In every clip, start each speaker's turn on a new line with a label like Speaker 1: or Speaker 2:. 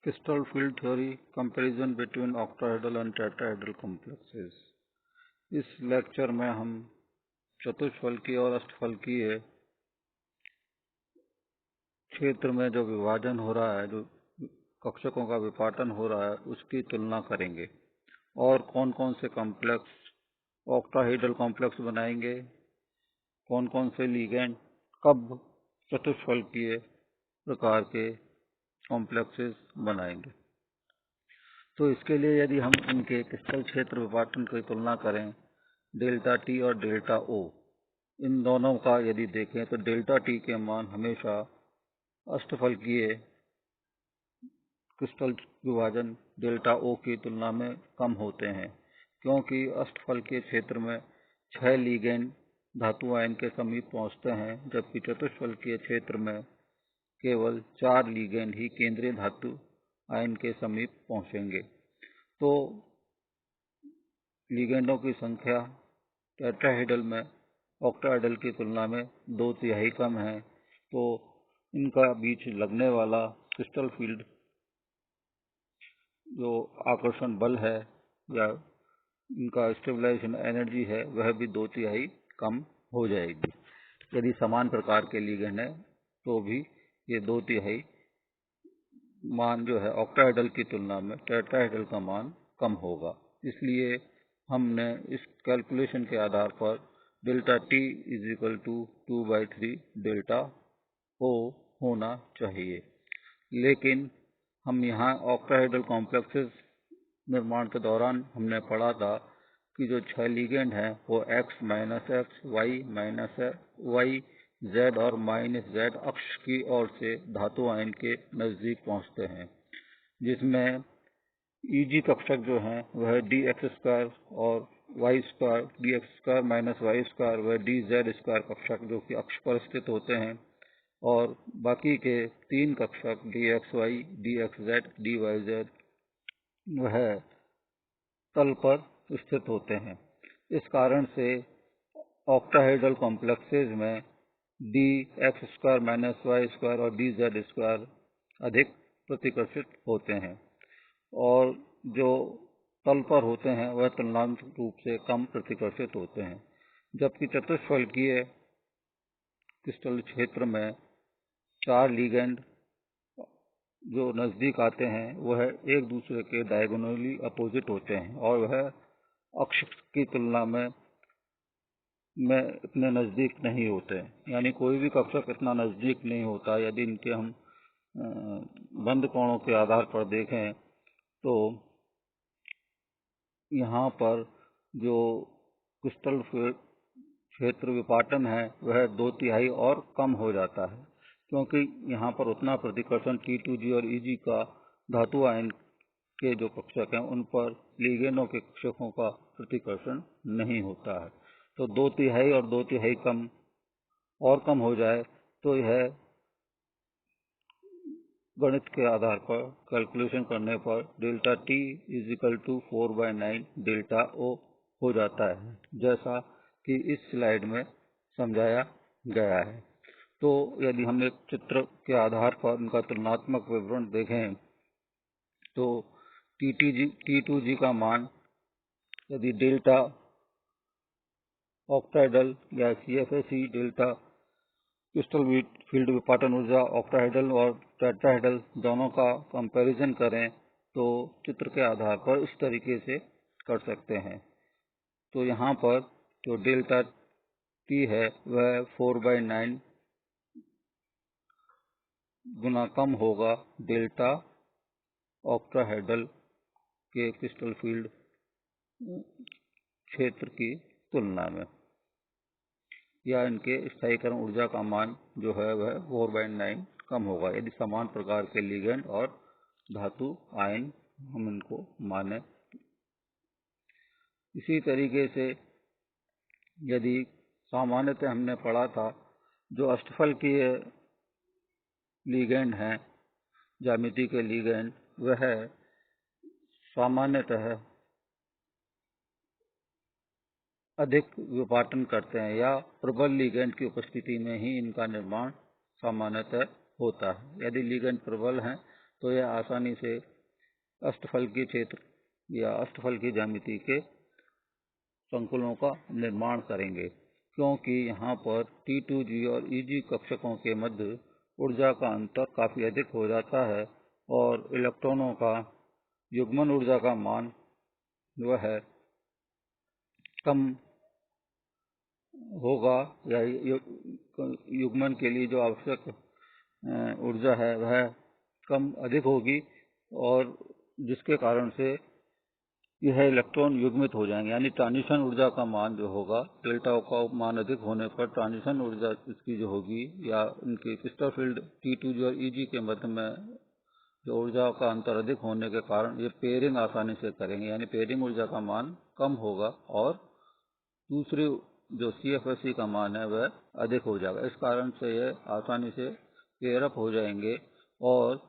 Speaker 1: Crystal field theory comparison between octahedral and tetrahedral complexes। इस lecture में हम चतुष्फलकीय और अष्टफलकीय क्षेत्र में जो विभाजन हो रहा है, जो कक्षकों का विपाटन हो रहा है, उसकी तुलना करेंगे और कौन कौन से कॉम्प्लेक्स ऑक्टाहेड्रल कॉम्प्लेक्स बनाएंगे, कौन कौन से लिगेंड कब चतुष्फलकीय प्रकार के कॉम्प्लेक्सेस बनाएंगे। तो इसके लिए यदि हम इनके क्रिस्टल क्षेत्र विपाटन की तुलना करें डेल्टा टी और डेल्टा ओ, इन दोनों का यदि देखें तो डेल्टा टी के मान हमेशा अष्टफलकीय क्रिस्टल विभाजन डेल्टा ओ की तुलना में कम होते हैं, क्योंकि अष्टफलकीय क्षेत्र में 6 लिगेंड धातु आयन के समीप पहुंचते हैं, जबकि चतुष्फलकीय क्षेत्र में केवल 4 लिगेंड ही केंद्रीय धातु आयन के समीप पहुंचेंगे। तो लिगेंडों की संख्या टेट्राहेड्रल में ऑक्टाहेड्रल की तुलना में 2/3 कम है, तो इनका बीच लगने वाला क्रिस्टल फील्ड जो आकर्षण बल है या इनका स्टेबलाइजेशन एनर्जी है, वह भी 2/3 कम हो जाएगी। यदि समान प्रकार के लिगेंड है तो भी ये 2/3 मान जो है ऑक्टाहेड्रल की तुलना में टेट्राहेड्रल का मान कम होगा। इसलिए हमने इस कैलकुलेशन के आधार पर delta T is equal to 2/3 delta O होना चाहिए। लेकिन हम यहाँ ऑक्टाहेड्रल कॉम्प्लेक्सेस निर्माण के दौरान हमने पढ़ा था कि जो 6 लिगेंड हैं वो x minus X, Y minus Y, z और माइनस z अक्ष की ओर से धातु आयन के नजदीक पहुंचते हैं, जिसमें Eg कक्षक जो हैं वह dx² और y² dx² माइनस y² वह dz² कक्षक जो कि अक्ष पर स्थित होते हैं, और बाकी के 3 कक्षक dxy, dxz, dyz वह तल पर स्थित होते हैं। इस कारण से ऑक्टाहेड्रल कॉम्प्लेक्सेस में dx² माइनस y² और dz² अधिक प्रतिकर्षित होते हैं, और जो तल पर होते हैं वह तुलनात्मक रूप से कम प्रतिकर्षित होते हैं। जबकि चतुष्फलकीय क्रिस्टल क्षेत्र में 4 लिगेंड जो नजदीक आते हैं वह एक दूसरे के डायगोनली अपोजिट होते हैं और वह अक्ष की तुलना में इतने नजदीक नहीं होते हैं, यानी कोई भी कक्षक इतना नजदीक नहीं होता। यदि इनके हम बंद कोणों के आधार पर देखें तो यहाँ पर जो क्रिस्टल क्षेत्र विपाटन है वह 2/3 और कम हो जाता है, क्योंकि यहाँ पर उतना प्रतिकर्षण T2G और Eg का धातु आयन के जो कक्षक हैं उन पर लिगेंडों के कक्षकों का प्रतिकर्षण नहीं होता है। तो 2/3 और 2/3 कम हो जाए तो यह गणित के आधार पर कैलकुलेशन करने पर delta T is equal to 4/9 delta O हो जाता है, जैसा कि इस स्लाइड में समझाया गया है। तो यदि हम एक चित्र के आधार पर उनका तुलनात्मक विवरण देखें तो T2G का मान यदि डेल्टा ऑक्टाहेड्रल या CFAC डेल्टा क्रिस्टल फील्ड विपाटन ऊर्जा ऑक्टाहेड्रल और टेट्राहेड्रल दोनों का कंपैरिजन करें तो चित्र के आधार पर इस तरीके से कर सकते हैं। तो यहाँ पर जो डेल्टा टी है वह 4/9 गुना कम होगा डेल्टा ऑक्टाहेड्रल के क्रिस्टल फील्ड क्षेत्र की तुलना में, या इनके स्थायीकरण ऊर्जा का मान जो है वह 4/9 कम होगा यदि समान प्रकार के लिगेंड और धातु आयन हम इनको माने। इसी तरीके से यदि सामान्यतः हमने पढ़ा था जो अष्टफलकीय लिगेंड हैं, ज्यामिति के लिगेंड, वह सामान्यतः अधिक विपाटन करते हैं या प्रबल लिगेंड की उपस्थिति में ही इनका निर्माण सामान्यतः होता है। यदि लिगेंड प्रबल हैं तो यह आसानी से अष्टफलकीय क्षेत्र या अष्टफलकीय ज्यामिति के संकुलों का निर्माण करेंगे, क्योंकि यहाँ पर T2G और EG कक्षकों के मध्य ऊर्जा का अंतर काफी अधिक हो जाता है और इलेक्ट्रॉनों का युग्मन ऊर्जा का मान वह कम होगा, या युग्मन के लिए जो आवश्यक ऊर्जा है वह कम अधिक होगी, और जिसके कारण से यह इलेक्ट्रॉन युग्मित हो जाएंगे। यानी ट्रांजिशन ऊर्जा का मान जो होगा, डेल्टा का मान अधिक होने पर ट्रांजिशन ऊर्जा इसकी जो होगी, या इनके क्रिस्टल फील्ड T2G और EG के मध्य में जो ऊर्जा का अंतर अधिक होने के कारण ये पेयरिंग आसानी से करेंगे, यानी पेयरिंग ऊर्जा का मान कम होगा और दूसरी जो CFSE का मान है वह अधिक हो जाएगा। इस कारण से यह आसानी से पेयर अप हो जाएंगे, और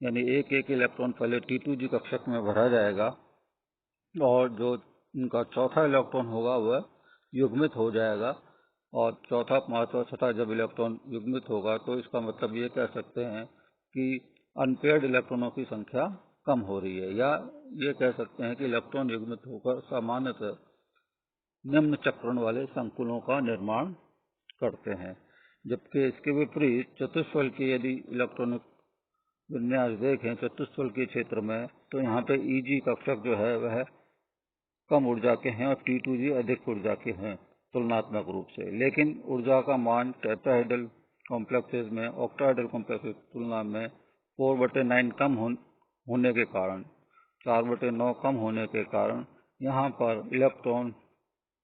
Speaker 1: यानी एक एक इलेक्ट्रॉन पहले T2G कक्षक में भरा जाएगा और जो इनका चौथा इलेक्ट्रॉन होगा वह युग्मित हो जाएगा, और चौथा, पांचवा, छठा जब इलेक्ट्रॉन युग्मित होगा तो इसका मतलब ये कह सकते हैं कि अनपेयर्ड इलेक्ट्रॉनों की संख्या कम हो रही है, या ये कह सकते हैं कि इलेक्ट्रॉन युग्मित होकर सामान्यतः निम्न चक्रण वाले संकुलों का निर्माण करते हैं। जबकि इसके विपरीत चतुष्फलकीय यदि इलेक्ट्रॉनिक विन्यास देखें चतुष्फलकीय क्षेत्र में, तो यहाँ पे EG कक्षक जो है वह कम ऊर्जा के हैं और T2G अधिक ऊर्जा के हैं तुलनात्मक रूप से, लेकिन ऊर्जा का मान टेट्राहेड्रल कॉम्प्लेक्सेस में ऑक्टाहेड्रल कॉम्प्लेक्सेस की तुलना में 4/9 कम होने के कारण, 4/9 कम होने के कारण यहाँ पर इलेक्ट्रॉन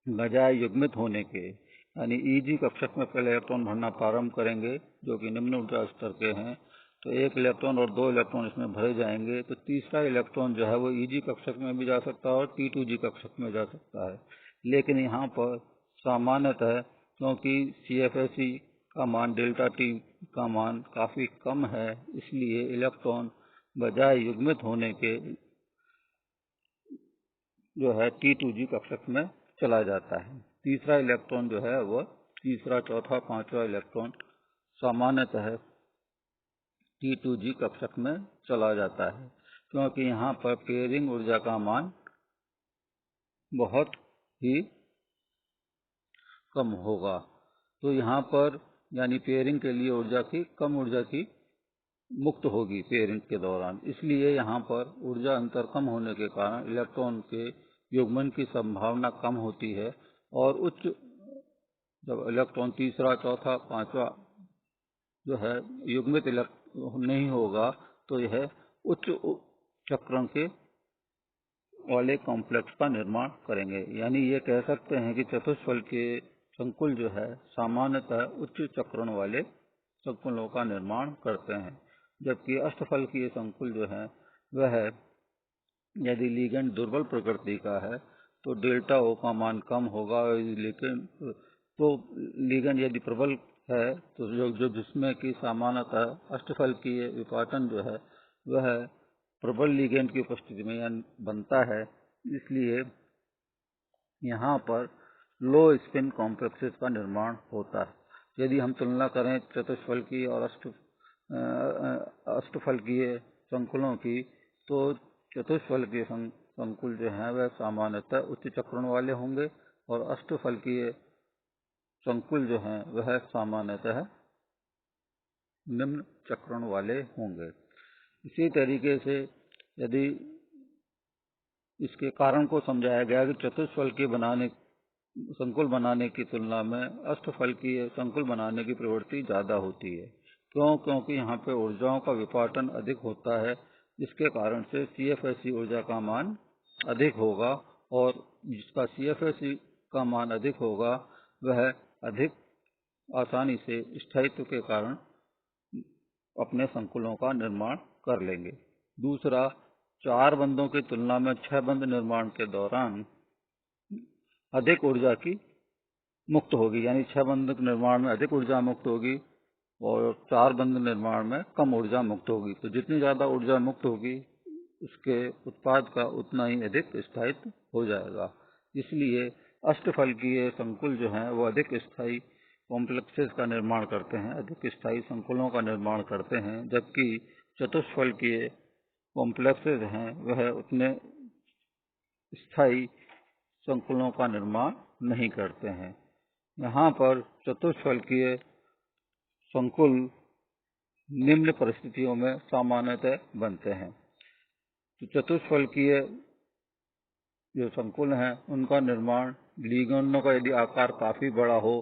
Speaker 1: बजाय युग्मित होने के, यानी EG कक्षक में पहले इलेक्ट्रॉन भरना प्रारंभ करेंगे जो कि निम्न ऊर्जा स्तर के हैं, तो एक इलेक्ट्रॉन और दो इलेक्ट्रॉन इसमें भरे जाएंगे, तो तीसरा इलेक्ट्रॉन जो है वो EG कक्षक में भी जा सकता है और T2G कक्षक में जा सकता है। लेकिन यहाँ पर सामान्यतः क्योंकि CFSE का मान डेल्टा T का मान काफी कम है, इसलिए इलेक्ट्रॉन बजाय युग्मित होने के जो है T2G कक्षक में चला जाता है। तीसरा इलेक्ट्रॉन जो है वह तीसरा, चौथा, पांचवा इलेक्ट्रॉन सामान्यतः T2G कक्षक में चला जाता है, क्योंकि यहाँ पर पेयरिंग ऊर्जा का मान बहुत ही कम होगा। तो यहाँ पर यानी पेयरिंग के लिए कम ऊर्जा की मुक्त होगी पेयरिंग के दौरान, इसलिए यहाँ पर ऊर्जा अंतर कम होने के कारण इलेक्ट्रॉन के युग्मन की संभावना कम होती है, और जब इलेक्ट्रॉन तीसरा, चौथा, पांचवा जो है युग्मित नहीं होगा, तो यह उच्च चक्रण के वाले कॉम्प्लेक्स का निर्माण करेंगे। यानी ये कह सकते हैं कि चतुष्फल के संकुल जो है सामान्यतः उच्च चक्रण वाले संकुलों का निर्माण करते हैं, जबकि अष्टफल के संकुल जो है वह यदि लिगेंड दुर्बल प्रकृति का है तो डेल्टा O का मान कम होगा, लेकिन तो लिगेंड यदि प्रबल है तो जो जिसमें कि सामान्यतः अष्टफल की विपाटन जो है वह प्रबल लिगेंड की उपस्थिति में बनता है, इसलिए यहाँ पर लो स्पिन कॉम्प्लेक्सेस का निर्माण होता है। यदि हम तुलना करें चतुष्फलकीय और अष्टफलकीय संकुलों की, तो चतुष्फलकीय संकुल जो है वह सामान्यतः उच्च चक्रण वाले होंगे और अष्टफलकीय संकुल जो हैं वह सामान्यतः निम्न चक्रण वाले होंगे। इसी तरीके से यदि इसके कारण को समझाया गया कि चतुष्फलकीय संकुल बनाने की तुलना में अष्टफलकीय संकुल बनाने की प्रवृत्ति ज्यादा होती है। क्योंकि यहाँ पे ऊर्जाओं का विपाटन अधिक होता है, जिसके कारण से CFSE ऊर्जा का मान अधिक होगा, और जिसका CFSE का मान अधिक होगा वह अधिक आसानी से स्थायित्व के कारण अपने संकुलों का निर्माण कर लेंगे। दूसरा, 4 बंधों की तुलना में 6 बंध निर्माण के दौरान अधिक ऊर्जा की मुक्त होगी, यानी 6 बंध निर्माण में अधिक ऊर्जा मुक्त होगी और 4 बंध निर्माण में कम ऊर्जा मुक्त होगी। तो जितनी ज्यादा ऊर्जा मुक्त होगी उसके उत्पाद का उतना ही अधिक स्थायित्व हो जाएगा। इसलिए अष्टफलकीय संकुल जो हैं वो अधिक स्थायी कॉम्प्लेक्सेस का निर्माण करते हैं, अधिक स्थायी संकुलों का निर्माण करते हैं, जबकि चतुष्फलकीय कॉम्प्लेक्सेस हैं वह उतने स्थायी संकुलों का निर्माण नहीं करते हैं। यहाँ पर चतुष्फलकीय संकुल निम्न परिस्थितियों में सामान्यतः बनते हैं। तो चतुष्फलकीय जो संकुल हैं उनका निर्माण लिगेंडों का यदि आकार काफी बड़ा हो,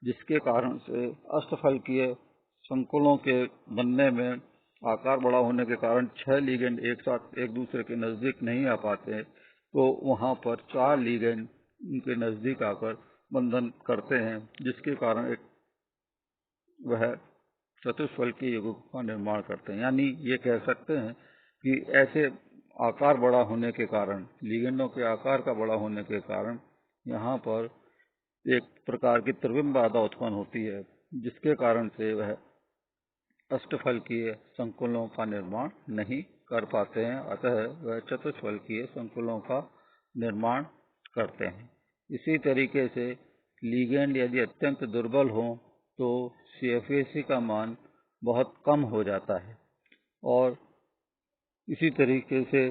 Speaker 1: जिसके कारण से अष्टफलकीय संकुलों के बनने में आकार बड़ा होने के कारण 6 लिगेंड एक साथ एक दूसरे के नजदीक नहीं आ पाते, तो वहां पर 4 लिगेंड उनके नजदीक आकर बंधन करते हैं, जिसके कारण एक वह चतुष्फलकीय युग्म का निर्माण करते हैं। यानी ये कह सकते हैं कि ऐसे आकार बड़ा होने के कारण, लिगेंडों के आकार का बड़ा होने के कारण यहाँ पर एक प्रकार की त्रिविम बाधा उत्पन्न होती है, जिसके कारण से वह अष्टफलकीय संकुलों का निर्माण नहीं कर पाते हैं, अतः वह चतुष्फलकीय संकुलों का निर्माण करते हैं। इसी तरीके से लिगेंड यदि अत्यंत दुर्बल हो तो CFAC का मान बहुत कम हो जाता है और इसी तरीके से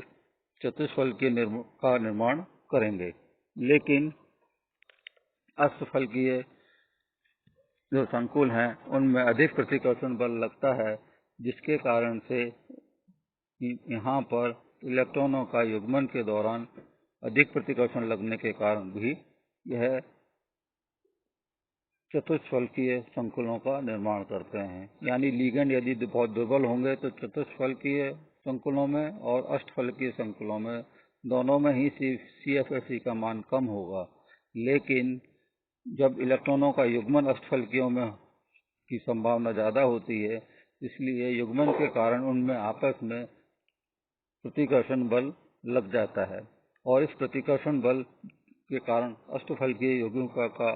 Speaker 1: चतुष्फलकीय का निर्माण करेंगे। लेकिन अष्टफलकीय जो संकुल हैं उनमें अधिक प्रतिकर्षण बल लगता है, जिसके कारण से यहाँ पर इलेक्ट्रॉनों का युग्मन के दौरान अधिक प्रतिकर्षण लगने के कारण भी यह चतुष्फलकीय संकुलों का निर्माण करते हैं। यानी लिगेंड यदि बहुत दुर्बल होंगे तो चतुष्फलकीय संकुलों में और अष्टफलकीय संकुलों में दोनों में ही CFAC का मान कम होगा। लेकिन जब इलेक्ट्रॉनों का युग्मन अष्टफलकीयों में की संभावना ज्यादा होती है, इसलिए युग्मन के कारण उनमें आपस में प्रतिकर्षण बल लग जाता है और इस प्रतिकर्षण बल के कारण अष्टफलकीय यौगिकों का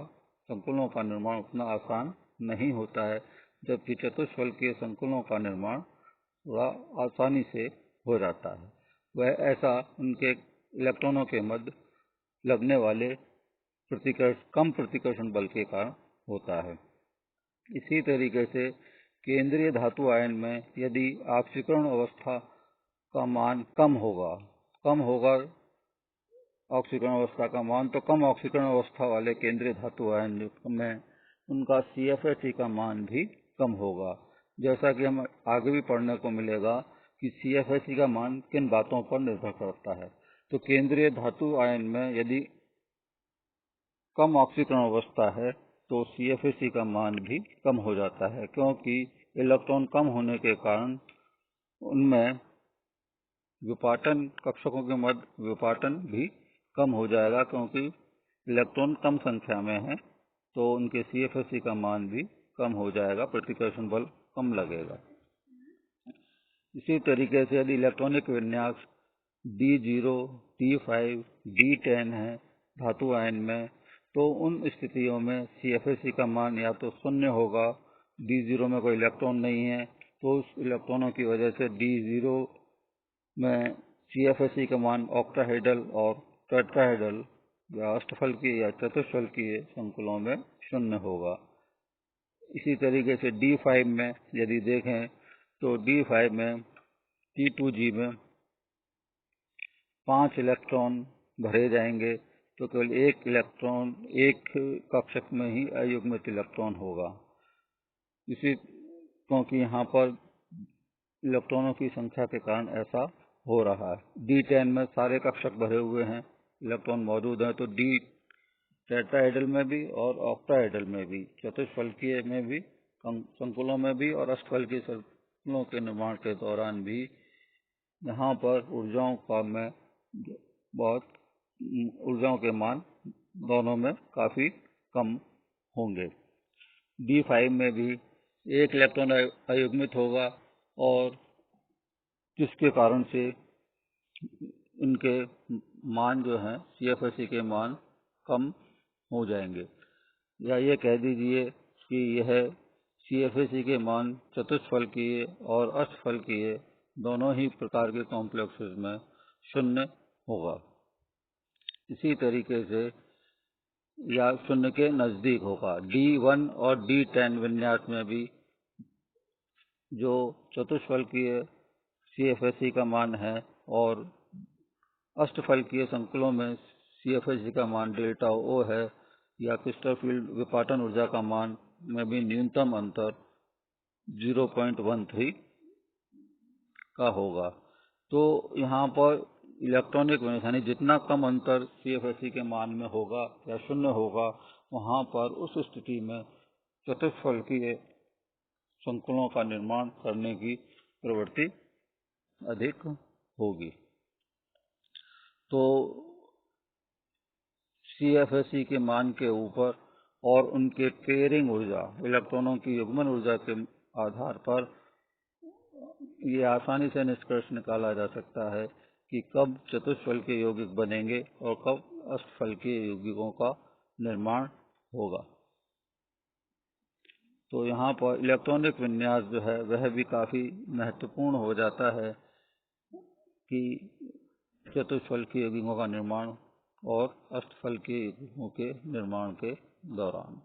Speaker 1: संकुलों का निर्माण उतना आसान नहीं होता है, जबकि चतुष्फलकीय संकुलों का निर्माण थोड़ा आसानी से हो जाता है। वह ऐसा उनके इलेक्ट्रॉनों के मध्य लगने वाले कम प्रतिकर्षण बल के कारण होता है। इसी तरीके से केंद्रीय धातु आयन में यदि ऑक्सीकरण अवस्था का मान कम होगा ऑक्सीकरण अवस्था का मान, तो कम ऑक्सीकरण अवस्था वाले केंद्रीय धातु आयन में उनका CFAC का मान भी कम होगा। जैसा कि हम आगे भी पढ़ने को मिलेगा कि CFAC का मान किन बातों पर निर्भर करता है। तो केंद्रीय धातु आयन में यदि कम ऑक्सीकरण अवस्था है तो CFAC का मान भी कम हो जाता है, क्योंकि इलेक्ट्रॉन कम होने के कारण उनमें विपाटन, कक्षकों के मध्य विपाटन भी कम हो जाएगा, क्योंकि इलेक्ट्रॉन कम संख्या में है तो उनके CFAC का मान भी कम हो जाएगा, प्रतिकर्षण बल कम लगेगा। इसी तरीके से यदि इलेक्ट्रॉनिक विन्यास D0, D5, D10 है धातु आयन में, तो उन स्थितियों में CFAC का मान या तो शून्य होगा, D0 में कोई इलेक्ट्रॉन नहीं है तो उस इलेक्ट्रॉनों की वजह से D0 में CFAC का मान ऑक्टाहेड्रल और टेट्राहेड्रल या अष्टफलकीय या चतुष्फलकीय संकुलों में शून्य होगा। इसी तरीके से D5 में यदि देखें तो D5 में T2G में 5 इलेक्ट्रॉन भरे जाएंगे, तो केवल एक इलेक्ट्रॉन एक कक्षक में ही अयुग्मित इलेक्ट्रॉन होगा। क्योंकि यहाँ पर इलेक्ट्रॉनों की संख्या के कारण ऐसा हो रहा है। D10 में सारे कक्षक भरे हुए हैं, इलेक्ट्रॉन मौजूद हैं, तो D टेट्राहेड्रल में भी और ऑक्टाहेड्रल में भी, चतुष्फलकीय में भी, संकुलों में भी और अष्टफलकीय संकुलों के निर्माण के दौरान भी यहाँ पर ऊर्जाओं के मान दोनों में काफी कम होंगे। D5 में भी एक इलेक्ट्रॉन अयुग्मित होगा और जिसके कारण से इनके मान जो हैं CFAC के मान कम हो जाएंगे, या ये कह दीजिए कि यह CFAC के मान चतुष्फलकीय और अष्टफलकीय दोनों ही प्रकार के कॉम्प्लेक्सेस में शून्य होगा। इसी तरीके से या शून्य के नजदीक होगा। D1 और D10 विन्यास में भी जो चतुष्फलकीय CFSE का मान है और अष्टफलकीय संकुलों में CFSE का मान डेल्टा O है या क्रिस्टल फील्ड विपाटन ऊर्जा का मान में भी न्यूनतम अंतर 0.13 का होगा। तो यहाँ पर इलेक्ट्रॉनिक विन्यास यानी जितना कम अंतर CFSE के मान में होगा या शून्य होगा, वहाँ पर उस स्थिति में चतुष्फलकीय संकुलों का निर्माण करने की प्रवृत्ति अधिक होगी। तो CFSE के मान के ऊपर और उनके पेयरिंग ऊर्जा, इलेक्ट्रॉनों की युग्मन ऊर्जा के आधार पर ये आसानी से निष्कर्ष निकाला जा सकता है कि कब चतुष्फलकीय यौगिक बनेंगे और कब अष्टफलकीय यौगिकों का निर्माण होगा। तो यहाँ पर इलेक्ट्रॉनिक विन्यास जो है वह भी काफ़ी महत्वपूर्ण हो जाता है कि चतुष्फलकीय यौगिकों का निर्माण और अष्टफलकीय यौगिकों के निर्माण के दौरान।